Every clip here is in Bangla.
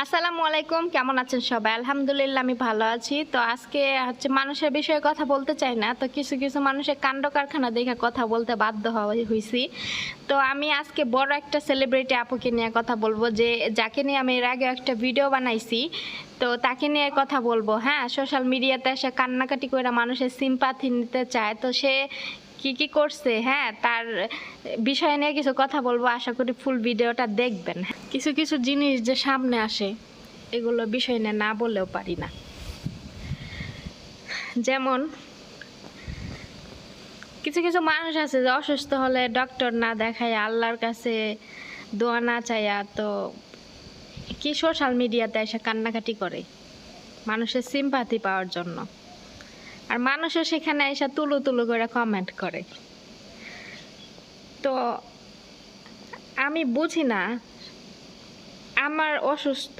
আসসালামু আলাইকুম, কেমন আছেন সবাই? আলহামদুলিল্লাহ আমি ভালো আছি। তো আজকে মানুষের বিষয়ে কথা বলতে চাই না, তো কিছু কিছু মানুষের কাণ্ড কারখানা দেখে কথা বলতে বাধ্য হয়েছি। তো আমি আজকে বড় একটা সেলিব্রিটি আপুকে নিয়ে কথা বলবো, যাকে নিয়ে আমি এর আগে একটা ভিডিও বানাইছি। তো তাকে নিয়ে কথা বলবো। হ্যাঁ, সোশ্যাল মিডিয়াতে এসে কান্নাকাটি করে মানুষের সিম্পাথি নিতে চায়, তো সে কি কি করছে, হ্যাঁ তার বিষয় নিয়ে কিছু কথা বলবো। আশা করি ফুল ভিডিওটা দেখবেন। কিছু কিছু জিনিস যে সামনে আসে, এগুলো বিষয় নিয়ে না বললেও পারি না। যেমন কিছু কিছু মানুষ আছে যে অসুস্থ হলে ডক্টর না দেখায় আল্লাহর কাছে দোয়া না চাইয়া তো কি সোশ্যাল মিডিয়াতে এসে কান্নাকাটি করে মানুষের সিম্পাথি পাওয়ার জন্য, আর মানুষও সেখানে এসে তুলু তুলু করে কমেন্ট করে। তো আমি বুঝি না, আমার অসুস্থ,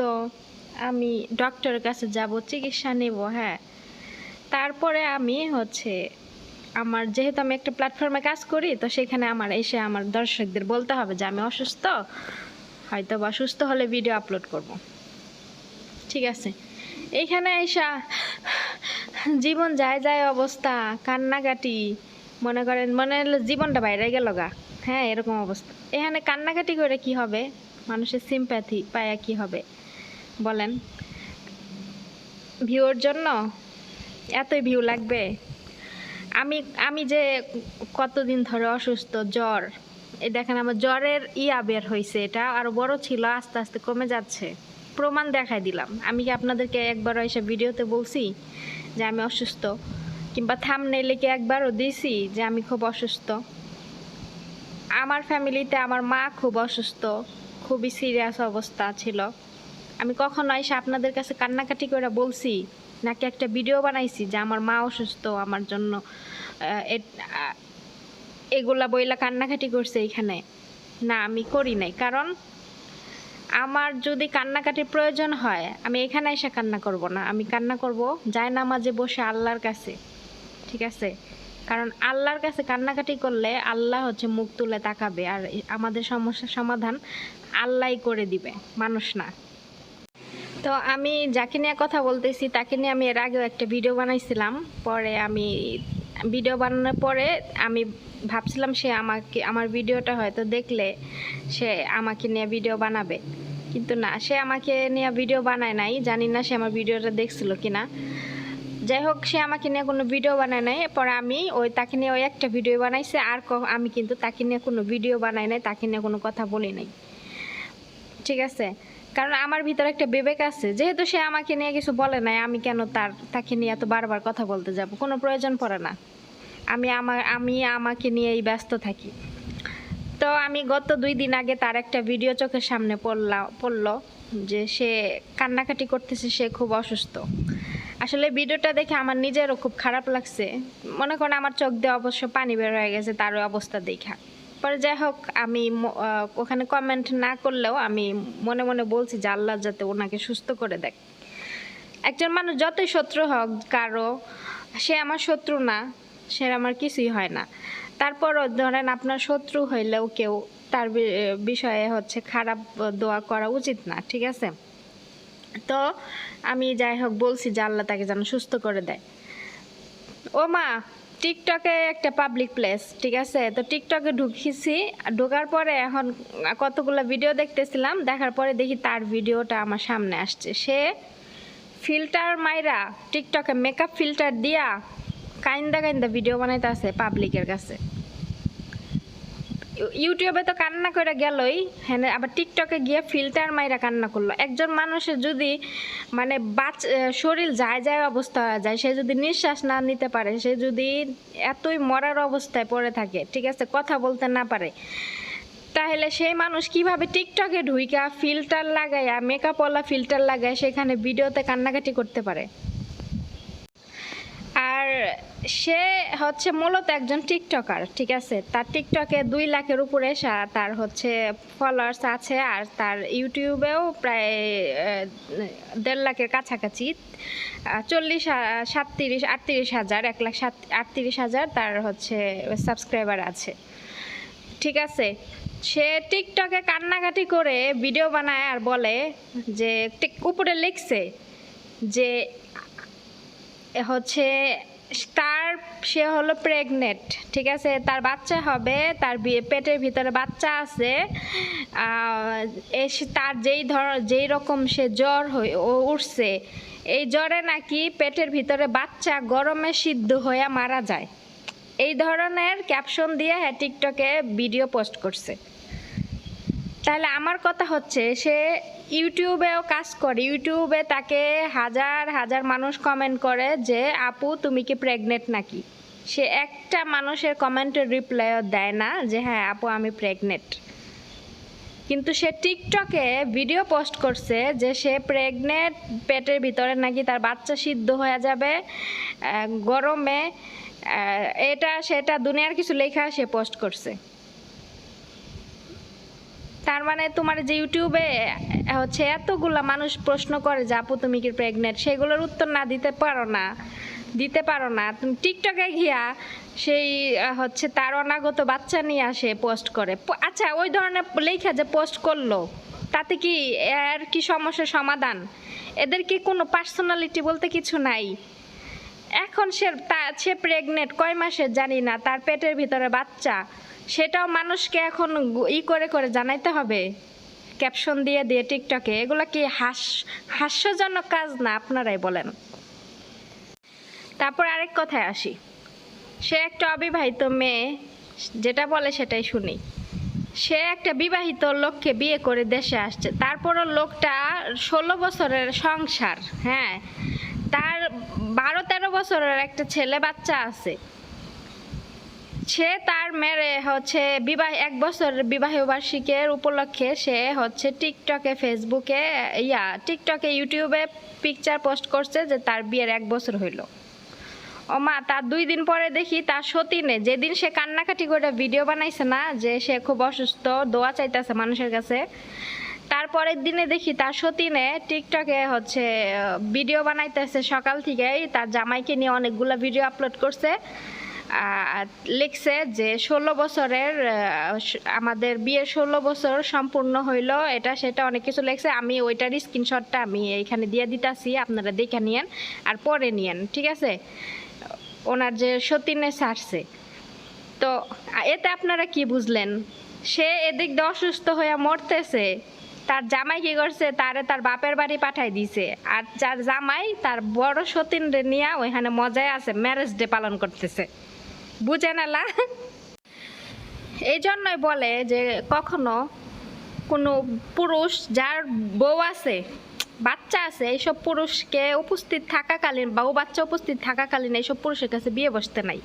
আমি ডক্টরের কাছে যাব, চিকিৎসা নেব, হ্যাঁ তারপরে আমি আমার যেহেতু আমি একটা প্ল্যাটফর্মে কাজ করি, তো সেখানে আমার এসে আমার দর্শকদের বলতে হবে যে আমি অসুস্থ, হয়তো বা সুস্থ হলে ভিডিও আপলোড করব, ঠিক আছে। এইখানে এসা জীবন যায় যায় অবস্থা, কান্নাকাটি, মনে করেন মনে হলো জীবনটা বাইরে গেল গা, হ্যাঁ এরকম অবস্থা। এখানে কান্নাকাটি করে কি হবে? মানুষের সিম্প্যাথি পায়া কি হবে বলেন? ভিউর জন্য এতই ভিউ লাগবে? আমি আমি যে কতদিন ধরে অসুস্থ, জ্বর, এই দেখেন আমার জ্বরের বের হয়েছে, এটা আরো বড় ছিল, আস্তে আস্তে কমে যাচ্ছে, প্রমাণ দেখাই দিলাম। আমি কি আপনাদেরকে একবারও এসে ভিডিওতে বলছি যে আমি অসুস্থ? কিংবা থাম্বনেইলে কি একবারও দিছি যে আমি খুব অসুস্থ? আমার ফ্যামিলিতে আমার মা খুব অসুস্থ, খুবই সিরিয়াস অবস্থা ছিল। আমি কখনো এসে আপনাদের কাছে কান্নাকাটি করে বলছি নাকি একটা ভিডিও বানাইছি যে আমার মা অসুস্থ, আমার জন্য এগুলা বইলা কান্নাকাটি করছে এইখানে? না, আমি করি নাই। কারণ আমার যদি কান্নাকাটির প্রয়োজন হয় আমি এখানে এসে কান্না করব না, আমি কান্না করব জায়নামাজে বসে আল্লাহর কাছে, ঠিক আছে? কারণ আল্লাহর কাছে কান্নাকাটি করলে আল্লাহ মুখ তুলে তাকাবে, আর আমাদের সমস্যার সমাধান আল্লাহই করে দিবে, মানুষ না। তো আমি যাকে নিয়ে কথা বলতেছি তাকে নিয়ে আমি এর আগেও একটা ভিডিও বানাইছিলাম। পরে আমি ভিডিও বানানোর পরে আমি ভাবছিলাম সে আমার ভিডিওটা হয়তো দেখলে সে আমাকে নিয়ে ভিডিও বানাবে, কিন্তু না, সে আমাকে নিয়ে ভিডিও বানায় নাই। জানি না সে আমার ভিডিওটা দেখছিল কিনা। যাই হোক, সে আমাকে নিয়ে কোনো ভিডিও বানায় নাই। পরে আমি তাকে নিয়ে একটা ভিডিও বানাইছে, আর আমি কিন্তু তাকে নিয়ে কোনো ভিডিও বানাই নাই, তাকে নিয়ে কোনো কথা বলি নাই, ঠিক আছে? কারণ আমার ভিতরে একটা বিবেক আছে, যেহেতু সে আমাকে নিয়ে কিছু বলে নাই, আমি কেন তাকে নিয়ে এত বারবার কথা বলতে যাব? কোনো প্রয়োজন পড়ে না। আমি আমাকে নিয়েই ব্যস্ত থাকি। তো আমি গত 2 দিন আগে তার একটা ভিডিও চোখের সামনে পড়লো যে সে কান্নাকাটি করতেছে, সে খুব অসুস্থ। আসলে ভিডিওটা দেখে আমার নিজেরও খুব খারাপ লাগছে। মনে করেন আমার চোখ দিয়ে অবশ্য পানি বের হয়ে গেছে তার ওই অবস্থা দেখা। পরে যাই হোক, আমি ওখানে কমেন্ট না করলেও আমি মনে মনে বলছি যে আল্লাহ যাতে ওনাকে সুস্থ করে দেয়। একজন মানুষ যতই শত্রু হোক কারো, সে আমার শত্রু না, সে আমার কিছুই হয় না। তারপরও ধরেন আপনার শত্রু হইলেও কেউ তার বিষয়ে খারাপ দোয়া করা উচিত না, ঠিক আছে? তো আমি যাই হোক বলছি যে আল্লাহ তাকে যেন সুস্থ করে দেয়। ও মা, টিকটকে একটা পাবলিক প্লেস, ঠিক আছে? তো টিকটকে ঢুকেছি, ঢোকার পরে এখন কতগুলো ভিডিও দেখতেছিলাম, দেখার পরে দেখি তার ভিডিওটা আমার সামনে আসছে। সে ফিল্টার মাইরা টিকটকে মেকআপ ফিল্টার দিয়া কাইন্দা কাইন্দা ভিডিও বানাইতে আছে পাবলিকের কাছে। ইউটিউবে তো কান্না করে গেলই, হ্যাঁ আবার টিকটকে গিয়ে ফিল্টার মাইরা কান্না করলো। একজন মানুষের যদি শরীর যায় যায় অবস্থা হয়ে যায়, সে যদি নিঃশ্বাস না নিতে পারে, সে যদি এতই মরার অবস্থায় পড়ে থাকে, ঠিক আছে, কথা বলতে না পারে, তাহলে সেই মানুষ কিভাবে টিকটকে ঢুইকা ফিল্টার লাগাইয়া, মেকআপওয়ালা ফিল্টার লাগায় সেখানে ভিডিওতে কান্নাকাটি করতে পারে? আর সে মূলত একজন টিকটকার, ঠিক আছে? তার টিকটকে 2 লাখের উপরে তার ফলোয়ার্স আছে, আর তার ইউটিউবেও প্রায় 1.5 লাখের কাছাকাছি, 38,000 1,38,000 তার সাবস্ক্রাইবার আছে, ঠিক আছে? সে টিকটকে কান্নাকাটি করে ভিডিও বানায় আর বলে যে উপরে লিখছে যে হচ্ছে তার সে হলো প্রেগনেন্ট, ঠিক আছে, তার বাচ্চা হবে, তার পেটের ভিতরে বাচ্চা আছে। তার যেই রকম সে জ্বর উঠছে, এই জ্বরে নাকি পেটের ভিতরে বাচ্চা গরমে সিদ্ধ হয়ে মারা যায়। এই ধরনের ক্যাপশন দিয়ে টিকটকে ভিডিও পোস্ট করছে। তাহলে আমার কথা হচ্ছে, সে ইউটিউবেও কাজ করে, ইউটিউবে তাকে হাজার হাজার মানুষ কমেন্ট করে যে আপু তুমি কি প্রেগনেন্ট নাকি। সে একটা মানুষের কমেন্টের রিপ্লাইও দেয় না যে হ্যাঁ আপু আমি প্রেগনেন্ট। কিন্তু সে টিকটকে ভিডিও পোস্ট করছে যে সে প্রেগনেন্ট, পেটের ভিতরে নাকি তার বাচ্চা সিদ্ধ হয়ে যাবে গরমে, এটা সেটা দুনিয়ার কিছু লেখা সে পোস্ট করছে। তার মানে তোমার যে ইউটিউবে হচ্ছে এতগুলা মানুষ প্রশ্ন করে যে আপু তুমি কি প্রেগনেন্ট, সেগুলোর উত্তর না দিতে পারো না তুমি টিকটকে গিয়া সেই হচ্ছে তার অনাগত বাচ্চা নিয়ে আসে পোস্ট করে। আচ্ছা ওই ধরনের লেখা যে পোস্ট করলো, তাতে কি এর কি সমস্যার সমাধান? এদের কি কোনো পার্সোনালিটি বলতে কিছু নাই? এখন সে প্রেগনেন্ট কয় মাসের জানি না, তার পেটের ভিতরে বাচ্চা, সেটাও মানুষকে এখন করে জানাইতে হবে ক্যাপশন দিয়ে দিয়ে টিকটকে? এগুলো কি হাস্যজনক কাজ না? আপনারাই বলেন। তারপর আরেক কথায় আসি, সে একটা অবিবাহিত মেয়ে, যেটা বলে সেটাই শুনি। সে একটা বিবাহিত লোককে বিয়ে করে দেশে আসছে, তারপরও লোকটা 16 বছরের সংসার, হ্যাঁ, তার 12-13 বছরের একটা ছেলে বাচ্চা আছে। সে তার মেরে হচ্ছে 1 বছরের বিবাহ বার্ষিকীর উপলক্ষে সে হচ্ছে টিকটকে, ফেসবুকে, টিকটকে, ইউটিউবে পিকচার পোস্ট করছে যে তার বিয়ের 1 বছর হইল। ও মা, তার 2 দিন পরে দেখি তার সতীনে, যেদিন সে কান্নাকাটি করে ভিডিও বানাইছে না যে সে খুব অসুস্থ, দোয়া চাইতেছে মানুষের কাছে, তারপরের দিনে দেখি তার সতীনে টিকটকে হচ্ছে ভিডিও বানাইতেছে সকাল থেকেই, তার জামাইকে নিয়ে অনেকগুলো ভিডিও আপলোড করছে। লিখছে যে 16 বছরের আমাদের বিয়ের 16 বছর সম্পূর্ণ হইল, এটা সেটা অনেক কিছু লিখছে। আমি ওইটার স্ক্রিনশটটা আমি এইখানে দিয়ে দিতেছি, আপনারা দেখে নিয়েন আর পরে নিয়েন, ঠিক আছে, ওনার যে সতীনে ছাড়ছে। তো এতে আপনারা কি বুঝলেন? সে এদিক দিয়ে অসুস্থ হয়ে মরতেছে, তার জামাই কি করছে, তার বাপের বাড়ি পাঠাই দিছে, আর যার জামাই তার বড় সতীন রে নিয়ে ওইখানে মজায় আছে, ম্যারেজ ডে পালন করতেছে। বুঝে নালা? এই জন্যই বলে যে কখনো কোনো পুরুষ যার বউ আছে, বাচ্চা আছে, এইসব পুরুষকে উপস্থিত থাকাকালীন, বউ বাচ্চা উপস্থিত থাকাকালীন এইসব পুরুষের কাছে বিয়ে বসতে নাই।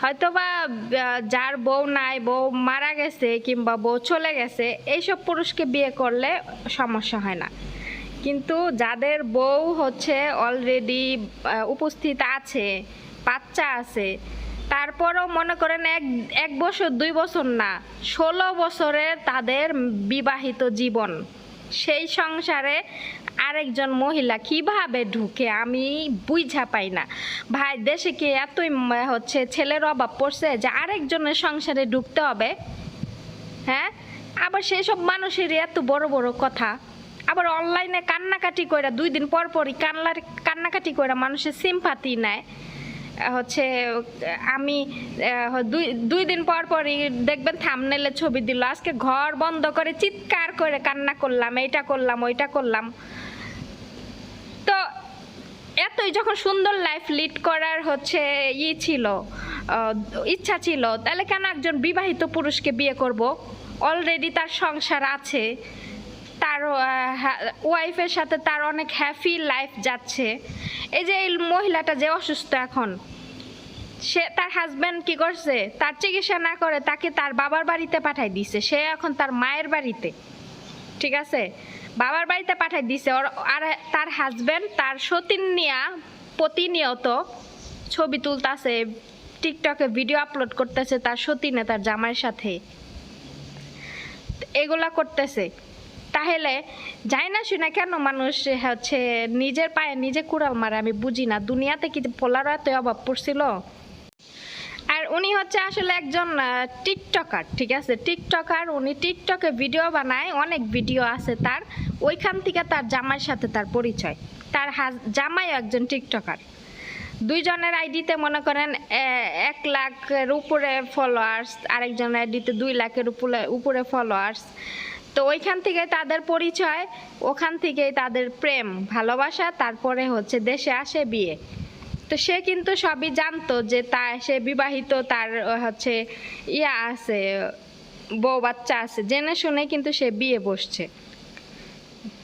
হয়তোবা যার বউ নাই, বউ মারা গেছে কিংবা বউ চলে গেছে, এইসব পুরুষকে বিয়ে করলে সমস্যা হয় না। কিন্তু যাদের বউ হচ্ছে অলরেডি উপস্থিত আছে, বাচ্চা আছে, তারপরও মনে করেন 1 বছর 2 বছর না, 16 বছরের তাদের বিবাহিত জীবন, সেই সংসারে আরেকজন মহিলা কিভাবে ঢুকে আমি বুঝা পাই না। ভাই, দেশে কি এতই হচ্ছে ছেলের অভাব পড়ছে যে আরেকজনের সংসারে ঢুকতে হবে? হ্যাঁ, আবার সেই সব মানুষেরই এত বড় বড় কথা, আবার অনলাইনে কান্নাকাটি কইরা 2 দিন পর পরই কান্নাকাটি কইরা মানুষের সিম্পাথি নেয়। হচ্ছে আমি 2 দিন পর পরই দেখবেন থাম্বনেলে ছবি দিল, আজকে ঘর বন্ধ করে চিৎকার করে কান্না করলাম, এইটা করলাম, ওইটা করলাম। তো এতই যখন সুন্দর লাইফ লিড করার হচ্ছে ছিল, ইচ্ছা ছিল, তাহলে কেন একজন বিবাহিত পুরুষকে বিয়ে করব? অলরেডি তার সংসার আছে, তার ওয়াইফের সাথে তার অনেক হ্যাপি লাইফ যাচ্ছে। এই যে এই মহিলাটা যে অসুস্থ এখন, সে তার হাজব্যান্ড কি করছে, তার চিকিৎসা না করে তাকে তার বাবার বাড়িতে পাঠাই দিছে। সে এখন তার মায়ের বাড়িতে, ঠিক আছে, বাবার বাড়িতে পাঠাই দিছে। আর তার হাজব্যান্ড তার সতীন নিয়া প্রতিনিয়ত ছবি তুলতেছে, টিকটকে ভিডিও আপলোড করতেছে তার সতীনে, তার জামাইয়ের সাথে এগুলা করতেছে। তাহলে যাই না শুনে কেন মানুষ হচ্ছে নিজের পায়ে নিজে কুড়াল মারে? আমি বুঝি না, দুনিয়াতে কি পোলার এত অভাব পড়ছিল? আর উনি হচ্ছে আসলে একজন টিকটকার, ঠিক আছে, টিকটকার। উনি টিকটকে ভিডিও বানায়, অনেক ভিডিও আছে তার। ওইখান থেকে তার জামাইয়ের সাথে তার পরিচয়। তার জামাইও একজন টিকটকার। দুইজনের আইডিতে মনে করেন 1 লাখের উপরে ফলোয়ার্স, আরেকজনের আইডিতে 2 লাখের উপরে ফলোয়ার্স। তো ওইখান থেকে তাদের পরিচয়, ওখান থেকেই তাদের প্রেম ভালোবাসা, তারপরে হচ্ছে দেশে আসে বিয়ে। তো সে কিন্তু সবই জানতো যে সে বিবাহিত, তার হচ্ছে আছে, বউ বাচ্চা আছে, জেনে শুনে কিন্তু সে বিয়ে বসছে।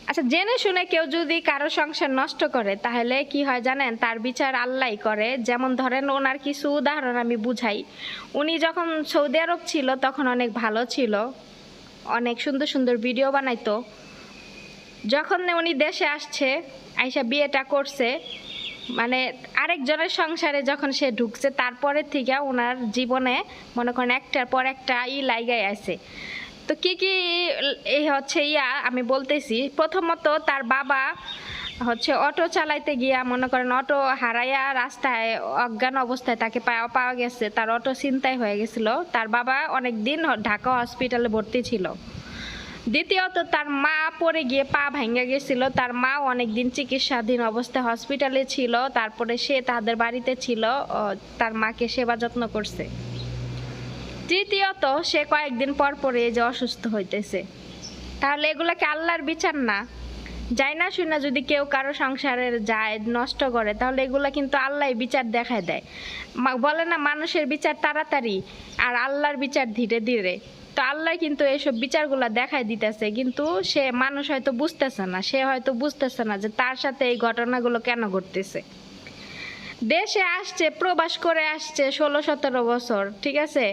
আচ্ছা, জেনে শুনে কেউ যদি কারো সংসার নষ্ট করে তাহলে কি হয় জানেন? তার বিচার আল্লাহই করে। যেমন ধরেন, ওনার কিছু উদাহরণ আমি বুঝাই। উনি যখন সৌদি আরব ছিল তখন অনেক ভালো ছিল, অনেক সুন্দর সুন্দর ভিডিও বানাইতো। যখন উনি দেশে আসছে, আইসা বিয়েটা করছে, মানে আরেকজনের সংসারে যখন সে ঢুকছে, তারপরে থেকে ওনার জীবনে মনে করেন একটার পর একটা লাইগাই আছে। তো কি কি এই হচ্ছে আমি বলতেছি। প্রথমত, তার বাবা হচ্ছে অটো চালাইতে গিয়া মনে করেন অটো হারাইয়া রাস্তায় অজ্ঞান অবস্থায় তাকে পাওয়া গেছে। তার অটো ছিনতাই হয়ে গেছিল। তার বাবা অনেক দিন ঢাকা হসপিটালে ভর্তি ছিল। দ্বিতীয়ত, তার মা পড়ে গিয়ে পা ভেঙে গেছিল। তার মা অনেক দিন চিকিৎসাধীন অবস্থায় হসপিটালে ছিল। তারপরে সে তাদের বাড়িতে ছিল, তার মাকে সেবা যত্ন করছে। তৃতীয়ত, সে কয়েকদিন পর পরে যে অসুস্থ হইতেছে। তাহলে এগুলাকে আল্লাহর বিচার না? যাই না শুনে যদি কেউ কারো সংসারের যায় নষ্ট করে, তাহলে এগুলা কিন্তু আল্লাহ বিচার দেখায় দেয়। বলে না, মানুষের বিচার তাড়াতাড়ি আর আল্লাহর বিচার ধীরে ধীরে। তো আল্লাহ কিন্তু এইসব বিচারগুলা দেখাই দিতেছে, কিন্তু মানুষ হয়তো বুঝতেছে না। সে হয়তো বুঝতেছে না যে তার সাথে এই ঘটনাগুলো কেন ঘটতেছে। দেশে আসছে, প্রবাস করে আসছে 16-17 বছর, ঠিক আছে,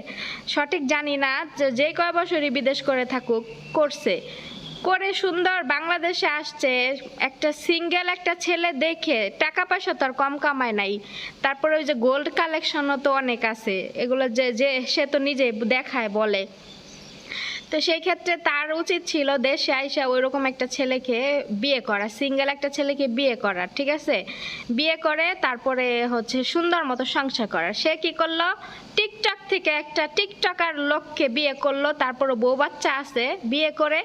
সঠিক জানি না যে কয় বছরই বিদেশ করে থাকুক, করে সুন্দর বাংলাদেশে আসছে। একটা সিঙ্গেল একটা ছেলে দেখে, টাকা পয়সা তো আর কম কামায় নাই। তারপরে ওই যে গোল্ড কালেকশনও তো অনেক আছে, এগুলো যে সে তো নিজে দেখায় বলে। তো সেই ক্ষেত্রে তার উচিত ছিল দেশে আইসা ওইরকম একটা ছেলেকে বিয়ে করা, সিঙ্গেল একটা ছেলেকে বিয়ে করা, ঠিক আছে। বিয়ে করে তারপরে হচ্ছে সুন্দর মতো সংসার করা। সে কি করলো? টিকটক থেকে একটা টিকটকার লোককে বিয়ে করলো। তারপরে বউ বাচ্চা আছে, বিয়ে করে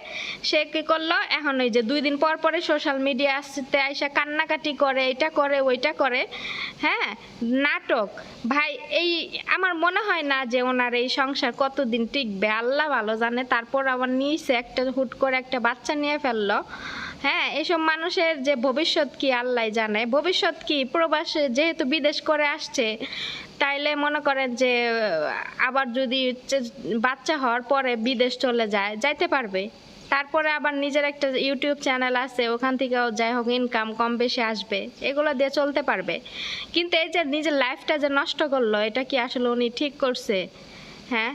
সে কি করলো? এখন ওই যে 2 দিন পর পরে সোশ্যাল মিডিয়া আসতে আইসা কান্নাকাটি করে, এটা করে ওইটা করে। হ্যাঁ, নাটক। ভাই, আমার মনে হয় না যে ওনার এই সংসার কতদিন টিকবে, আল্লাহ ভালো জানে। তারপর আবার নিয়েছে একটা, হুট করে একটা বাচ্চা নিয়ে ফেললো। হ্যাঁ, এসব মানুষের যে ভবিষ্যৎ কি আল্লাহ জানে। ভবিষ্যৎ কি, প্রবাসে যেহেতু বিদেশ করে আসছে, তাইলে মনে করেন যে আবার যদি বাচ্চা হওয়ার পরে বিদেশ চলে যাইতে পারবে। তারপরে আবার নিজের একটা ইউটিউব চ্যানেল আছে, ওখান থেকেও যাই হোক ইনকাম কম বেশি আসবে, এগুলো দিয়ে চলতে পারবে। কিন্তু এই যে নিজের লাইফটা যে নষ্ট করলো, এটা কি আসলে উনি ঠিক করছে? হ্যাঁ,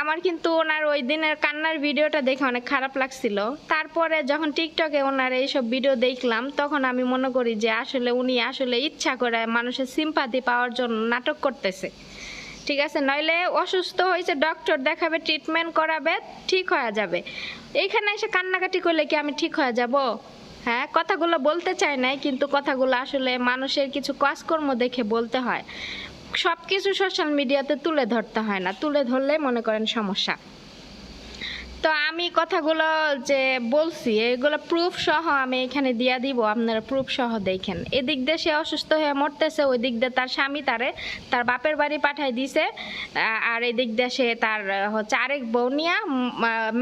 আমার কিন্তু ওনার ওই দিনের কান্নার ভিডিওটা দেখে অনেক খারাপ লাগছিল। তারপরে যখন টিকটকে ওনার এইসব ভিডিও দেখলাম, তখন আমি মনে করি যে আসলে উনি আসলে ইচ্ছা করে মানুষের সিম্পাথি পাওয়ার জন্য নাটক করতেছে, ঠিক আছে। নইলে অসুস্থ হয়েছে, ডক্টর দেখাবে, ট্রিটমেন্ট করাবে, ঠিক হয়ে যাবে। এইখানে এসে কান্নাকাটি করলে কি আমি ঠিক হয়ে যাব? হ্যাঁ, কথাগুলো বলতে চাই নাই, কিন্তু কথাগুলো আসলে মানুষের কিছু কাজকর্ম দেখে বলতে হয়। সব কিছু সোশ্যাল মিডিয়াতে তুলে ধরতে হয় না, তুলে ধরলে মনে করেন সমস্যা। তো আমি কথাগুলো যে বলছি, এগুলো প্রুফ সহ আমি এখানে দিয়ে দিব, আপনারা প্রুফ সহ দেখেন। এদিক দিয়ে সে অসুস্থ হয়ে মরতেছে, ওই দিক দিয়ে তার স্বামী তার বাপের বাড়ি পাঠায় দিছে। আর এদিক দিয়ে সে তার হচ্ছে আরেক বউ নিয়ে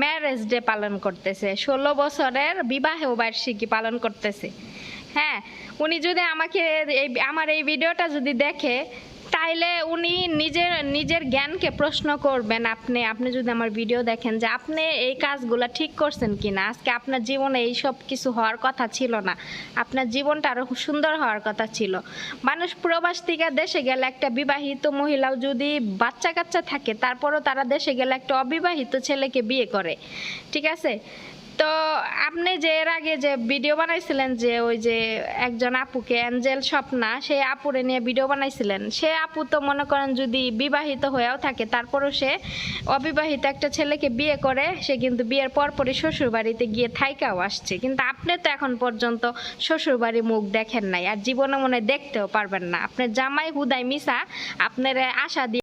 ম্যারেজ ডে পালন করতেছে, 16 বছরের বিবাহ বার্ষিকী পালন করতেছে। হ্যাঁ, উনি যদি আমার এই ভিডিওটা যদি দেখে, তাইলে উনি নিজের জ্ঞানকে প্রশ্ন করবেন। আপনি যদি আমার ভিডিও দেখেন, যে আপনি এই কাজগুলো ঠিক করছেন কিনা। আজকে আপনার জীবনে এই সব কিছু হওয়ার কথা ছিল না, আপনার জীবনটা আরো সুন্দর হওয়ার কথা ছিল। মানুষ প্রবাস থেকে দেশে গেলে, একটা বিবাহিত মহিলাও যদি বাচ্চা কাচ্চা থাকে, তারপরও তারা দেশে গেলে একটা অবিবাহিত ছেলেকে বিয়ে করে, ঠিক আছে। তো আপনি যে এর আগে যে ভিডিও বানাইছিলেন, যে ওই যে একজন আপুকে, অ্যাঞ্জেল স্বপ্না, সেই আপুরে নিয়ে ভিডিও বানাইছিলেন, সে আপু তো মনে করেন যদি বিবাহিত হয়েও থাকে, তারপরও সে অবিবাহিত একটা ছেলেকে বিয়ে করে, সে কিন্তু বিয়ের পরপরই শ্বশুর বাড়িতে গিয়ে থাইকাও আসছে। কিন্তু আপনি তো এখন পর্যন্ত শ্বশুর বাড়ির মুখ দেখেন নাই, আর জীবনে মনে দেখতেও পারবেন না। আপনার জামাই হুদাই মিশা আপনার আশা দিয়ে